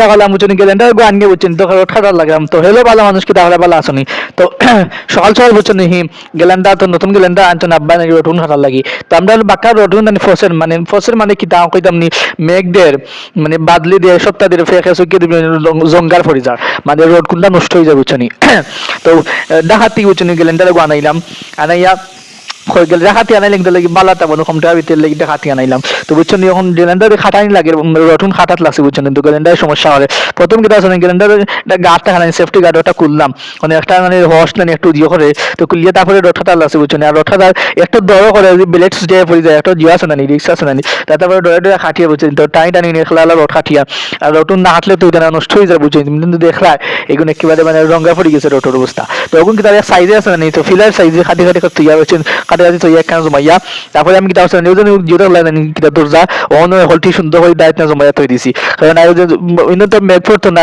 গেলাম বুঝছেন গ্যালেন্ডার গো আনগে বুঝছেন তো ঠাডার লাগলাম তো হেলো ভালো মানুষ কি তাহলে ভালো আসনি তো সকাল সকাল বুঝছেন হি গ্যালেন্ডার তো নতুন গ্যালেন্ডার আনছেন আব্বা নাকি রটুন ঠাডার লাগি তো আমরা বাক্কা রটুন মানে ফসের মানে কি দাও কইতাম নি মেঘদের মানে বাদলি দিয়ে সপ্তাহ দিয়ে ফেকে সুকিয়ে দিবেন জঙ্গাল পড়ে যায় মানে রোড কোনটা নষ্ট হয়ে যাবে বুঝছেন তো ডাকাতি বুঝছেন গ্যালেন্ডার গো আনাইলাম আনাইয়া হয়ে গেল রাখাতি আনাইলাম তো লাগি বালাটা বনো কম টাকা ভিতরে লাগি রাখাতি আনাইলাম তো বুঝছেন এখন গ্যালেন্ডারে খাটানি লাগে রটুন খাটাত লাগছে বুঝছেন কিন্তু গ্যালেন্ডারের সমস্যা হলে প্রথম কিটা আছে গ্যালেন্ডারে একটা গাঁটটা খানাই সেফটি গার্ড ওটা খুললাম মানে একটা মানে হর্স না একটু জিও করে তো খুলিয়ে তারপরে রঠাটা লাগছে বুঝছেন আর রঠাটার একটা দর করে ব্লেড দিয়ে পড়ে যায় একটা জিও আছে না রিক্সা আছে না তারপরে ডরে ডরে খাটিয়ে বুঝছেন তো টাই টানি নিয়ে খেলা রড খাটিয়া আর রটুন না হাঁটলে তো ওইটা নষ্ট হয়ে যায় বুঝছেন কিন্তু দেখলা এগুলো একেবারে মানে রঙা পড়ে গেছে রটোর অবস্থা তো ওগুন কি তার সাইজে আছে না তো ফিলার সাইজে খাটি খাটি করতে ইয়া হচ্ছেন খাটি খাটি তো একখানা জমাইয়া তারপরে আমি কিতা হচ্ছে নিউজ জিরো লাইন কিতা দরজা অন হলটি সুন্দর করে দায়িত্ব জমাইয়া তৈরি দিছি কারণ আর যে তো মেঘ পড়তো না